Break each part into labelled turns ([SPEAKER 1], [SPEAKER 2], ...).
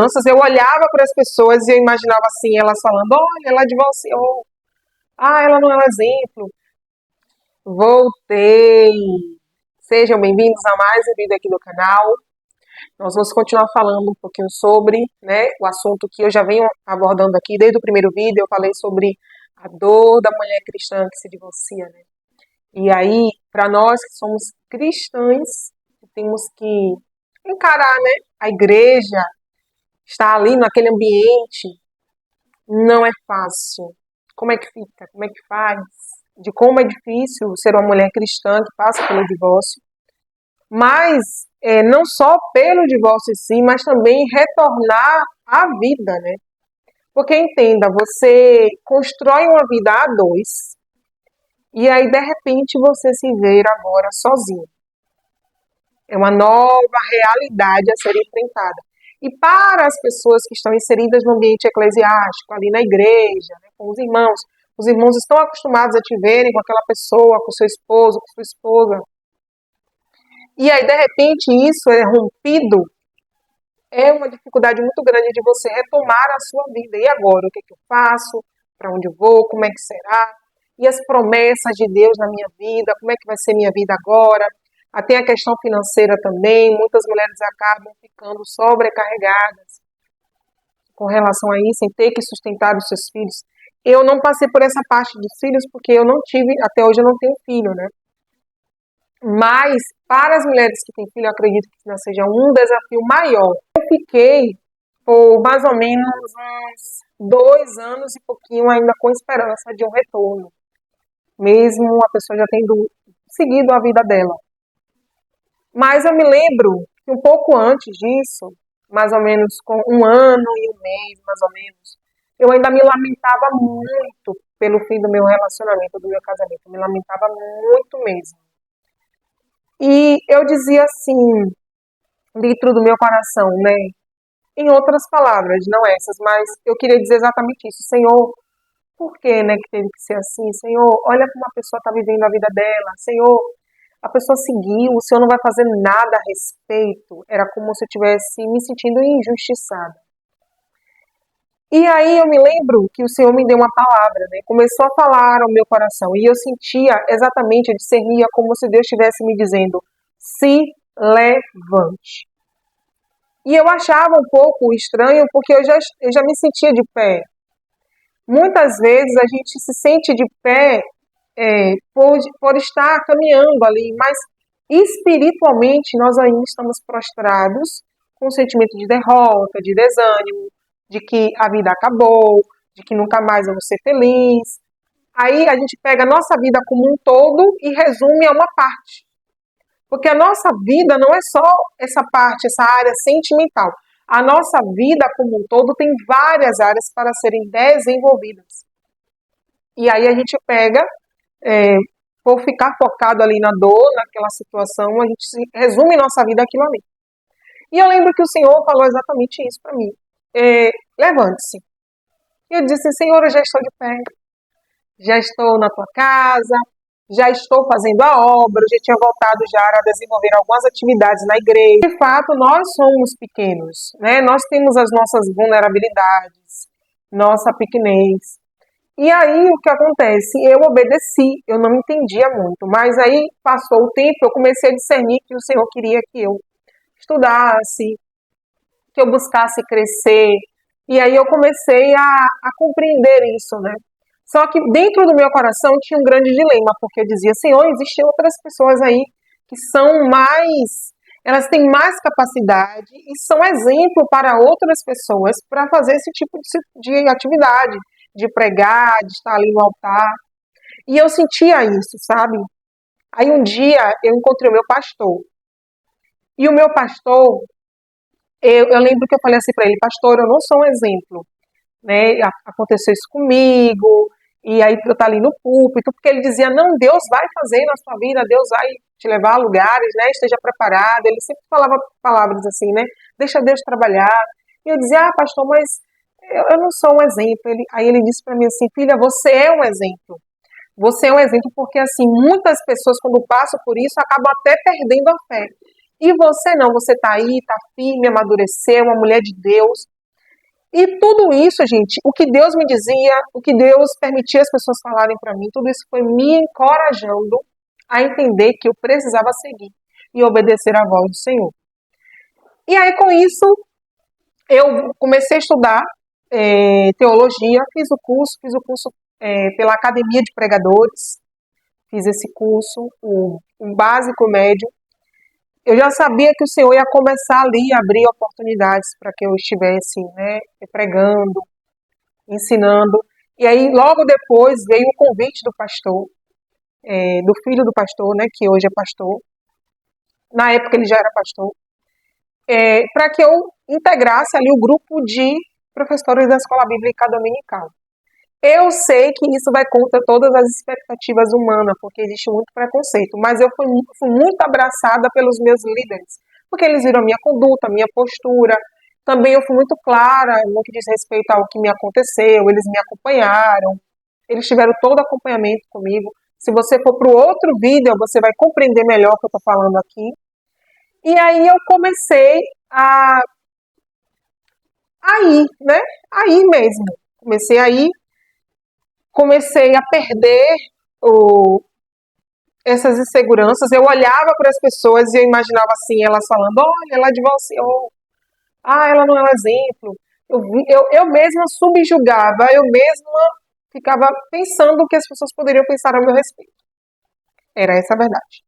[SPEAKER 1] Eu olhava para as pessoas e eu imaginava assim, elas falando, olha, ela divorciou, ela não é um exemplo. Voltei! Sejam bem-vindos a mais um vídeo aqui do canal. Nós vamos continuar falando um pouquinho sobre, né, o assunto que eu já venho abordando aqui desde o primeiro vídeo. Eu falei sobre a dor da mulher cristã que se divorcia, né? E aí, para nós que somos cristãs, temos que encarar, né, a igreja, estar ali naquele ambiente, não é fácil. Como é que fica? Como é que faz? De como é difícil ser uma mulher cristã que passa pelo divórcio. Mas não só pelo divórcio em si, mas também retornar à vida, né? Porque entenda, você constrói uma vida a dois e aí de repente você se vê agora sozinho. É uma nova realidade a ser enfrentada. E para as pessoas que estão inseridas no ambiente eclesiástico, ali na igreja, né, com os irmãos estão acostumados a te verem com aquela pessoa, com seu esposo, com sua esposa. E aí, de repente, isso é rompido, é uma dificuldade muito grande de você retomar a sua vida. E agora, o que eu faço? Para onde eu vou? Como é que será? E as promessas de Deus na minha vida? Como é que vai ser minha vida agora? Até a questão financeira também. Muitas mulheres acabam ficando sobrecarregadas com relação a isso, em ter que sustentar os seus filhos. Eu não passei por essa parte dos filhos porque eu não tive, até hoje eu não tenho filho, né? Mas, para as mulheres que têm filho, eu acredito que seja um desafio maior. Eu fiquei por mais ou menos uns 2 anos e pouquinho ainda com esperança de um retorno. Mesmo a pessoa já tendo seguido a vida dela. Mas eu me lembro que um pouco antes disso, mais ou menos com 1 ano e 1 mês, mais ou menos, eu ainda me lamentava muito pelo fim do meu relacionamento, do meu casamento. Eu me lamentava muito mesmo. E eu dizia assim, dentro do meu coração, né? Em outras palavras, não essas, mas eu queria dizer exatamente isso. Senhor, por que, né, que teve que ser assim? Senhor, olha como a pessoa está vivendo a vida dela. Senhor, a pessoa seguiu, o Senhor não vai fazer nada a respeito. Era como se eu estivesse me sentindo injustiçada. E aí eu me lembro que o Senhor me deu uma palavra, né? Começou a falar ao meu coração. E eu sentia exatamente, eu discernia como se Deus estivesse me dizendo, se levante. E eu achava um pouco estranho, porque eu já me sentia de pé. Muitas vezes a gente se sente de pé por estar caminhando ali, mas espiritualmente nós ainda estamos prostrados com um sentimento de derrota, de desânimo, de que a vida acabou, de que nunca mais eu vou ser feliz. Aí a gente pega a nossa vida como um todo e resume a uma parte. Porque a nossa vida não é só essa parte, essa área sentimental. A nossa vida como um todo tem várias áreas para serem desenvolvidas. E aí a gente pega, por ficar focado ali na dor, naquela situação, a gente resume nossa vida aquilo ali. E eu lembro que o Senhor falou exatamente isso para mim. Levante-se. E eu disse, Senhor, eu já estou de pé. Já estou na tua casa, já estou fazendo a obra, já tinha voltado já a desenvolver algumas atividades na igreja. De fato, nós somos pequenos, né? Nós temos as nossas vulnerabilidades, nossa pequenez. E aí, o que acontece? Eu obedeci, eu não entendia muito, mas aí passou o tempo, eu comecei a discernir que o Senhor queria que eu estudasse, que eu buscasse crescer, e aí eu comecei a compreender isso, né? Só que dentro do meu coração tinha um grande dilema, porque eu dizia, Senhor, existem outras pessoas aí que são mais, elas têm mais capacidade e são exemplo para outras pessoas para fazer esse tipo de atividade, de pregar, de estar ali no altar. E eu sentia isso, sabe? Aí um dia eu encontrei o meu pastor. E o meu pastor, eu lembro que eu falei assim para ele, pastor, eu não sou um exemplo, né? Aconteceu isso comigo, e aí eu tá ali no púlpito, porque ele dizia, não, Deus vai fazer na sua vida, Deus vai te levar a lugares, né, esteja preparado. Ele sempre falava palavras assim, né, deixa Deus trabalhar. E eu dizia, pastor, mas eu não sou um exemplo. Aí ele disse para mim assim, filha, você é um exemplo. Você é um exemplo porque, assim, muitas pessoas, quando passam por isso, acabam até perdendo a fé. E você não, você tá aí, tá firme, amadureceu, uma mulher de Deus. E tudo isso, gente, o que Deus me dizia, o que Deus permitia as pessoas falarem para mim, tudo isso foi me encorajando a entender que eu precisava seguir e obedecer à voz do Senhor. E aí, com isso, eu comecei a estudar teologia, fiz o curso pela Academia de Pregadores, fiz esse curso, o básico médio. Eu já sabia que o Senhor ia começar ali a abrir oportunidades para que eu estivesse, né, pregando, ensinando. E aí, logo depois, veio o convite do pastor, do filho do pastor, né, que hoje é pastor. Na época ele já era pastor. Para que eu integrasse ali o grupo de professores da Escola Bíblica Dominical. Eu sei que isso vai contra todas as expectativas humanas, porque existe muito preconceito, mas eu fui muito abraçada pelos meus líderes, porque eles viram a minha conduta, a minha postura. Também eu fui muito clara no que diz respeito ao que me aconteceu, eles me acompanharam, eles tiveram todo o acompanhamento comigo. Se você for para o outro vídeo, você vai compreender melhor o que eu estou falando aqui. E aí eu comecei a ir, né? A ir mesmo. Comecei a ir, comecei a perder essas inseguranças. Eu olhava para as pessoas e eu imaginava assim, elas falando, olha, ela divorciou, ela não é um exemplo. Eu mesma subjugava, eu mesma ficava pensando o que as pessoas poderiam pensar a meu respeito. Era essa a verdade.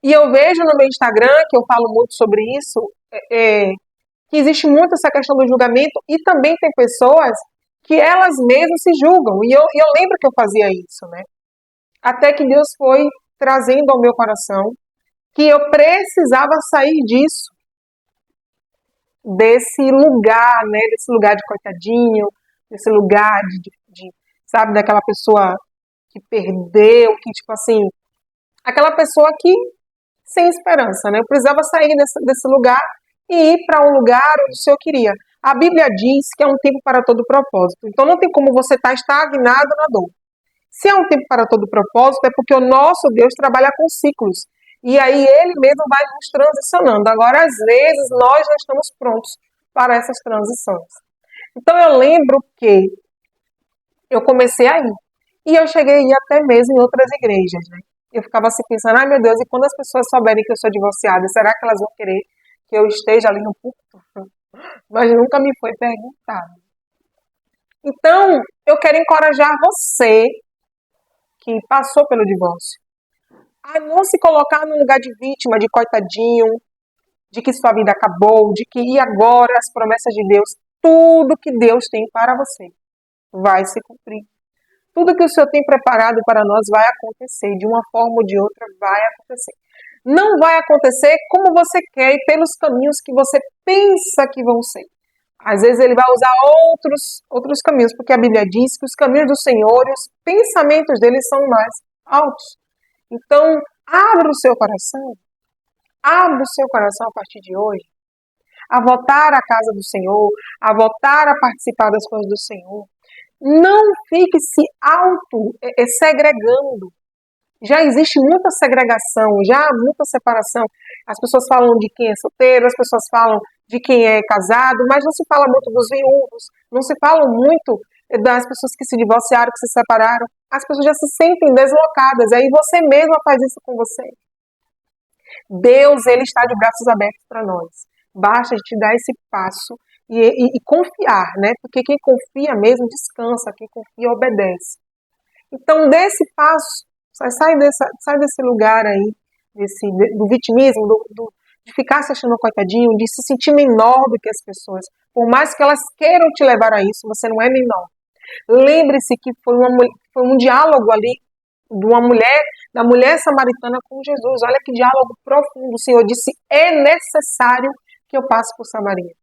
[SPEAKER 1] E eu vejo no meu Instagram, que eu falo muito sobre isso, que existe muito essa questão do julgamento, e também tem pessoas que elas mesmas se julgam. E eu lembro que eu fazia isso, né? Até que Deus foi trazendo ao meu coração que eu precisava sair disso, desse lugar, né? Desse lugar de coitadinho, desse lugar sabe, daquela pessoa que perdeu, que tipo assim, aquela pessoa que sem esperança, né? Eu precisava sair desse lugar e ir para um lugar onde o Senhor queria. A Bíblia diz que é um tempo para todo propósito. Então não tem como você estar estagnado na dor. Se é um tempo para todo propósito, é porque o nosso Deus trabalha com ciclos. E aí ele mesmo vai nos transicionando. Agora, às vezes, nós não estamos prontos para essas transições. Então eu lembro que eu comecei a ir. E eu cheguei a ir até mesmo em outras igrejas, né? Eu ficava assim pensando, ai meu Deus, e quando as pessoas souberem que eu sou divorciada, será que elas vão querer que eu esteja ali no púlpito? Mas nunca me foi perguntado. Então, eu quero encorajar você que passou pelo divórcio a não se colocar no lugar de vítima, de coitadinho, de que sua vida acabou, de que e agora as promessas de Deus, tudo que Deus tem para você vai se cumprir. Tudo que o Senhor tem preparado para nós vai acontecer, de uma forma ou de outra vai acontecer. Não vai acontecer como você quer e pelos caminhos que você pensa que vão ser. Às vezes ele vai usar outros caminhos, porque a Bíblia diz que os caminhos do Senhor e os pensamentos dele são mais altos. Então, abra o seu coração a partir de hoje, a voltar à casa do Senhor, a voltar a participar das coisas do Senhor. Não fique se segregando. Já existe muita segregação, já há muita separação. As pessoas falam de quem é solteiro, as pessoas falam de quem é casado, mas não se fala muito dos viúvos, não se fala muito das pessoas que se divorciaram, que se separaram. As pessoas já se sentem deslocadas, aí você mesma faz isso com você. Deus, ele está de braços abertos para nós. Basta a gente dar esse passo e confiar, né? Porque quem confia mesmo descansa, quem confia obedece. Então, desse passo, sai desse lugar aí, do vitimismo, de ficar se achando coitadinho, de se sentir menor do que as pessoas. Por mais que elas queiram te levar a isso, você não é menor. Lembre-se que foi um diálogo ali da mulher samaritana com Jesus. Olha que diálogo profundo. O Senhor disse, é necessário que eu passe por Samaria.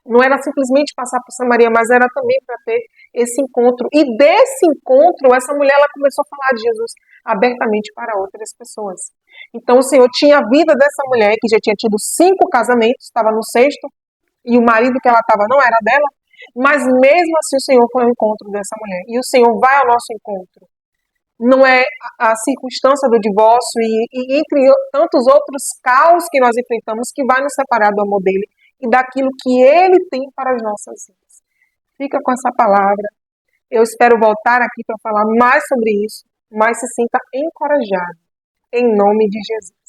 [SPEAKER 1] Não era simplesmente passar por Samaria, mas era também para ter esse encontro. E desse encontro, essa mulher ela começou a falar de Jesus abertamente para outras pessoas. Então o Senhor tinha a vida dessa mulher, que já tinha tido 5 casamentos, estava no 6º, e o marido que ela estava não era dela, mas mesmo assim o Senhor foi ao encontro dessa mulher. E o Senhor vai ao nosso encontro. Não é a circunstância do divórcio e entre tantos outros caos que nós enfrentamos que vai nos separar do amor dele e daquilo que ele tem para as nossas vidas. Fica com essa palavra. Eu espero voltar aqui para falar mais sobre isso, mas se sinta encorajado. Em nome de Jesus.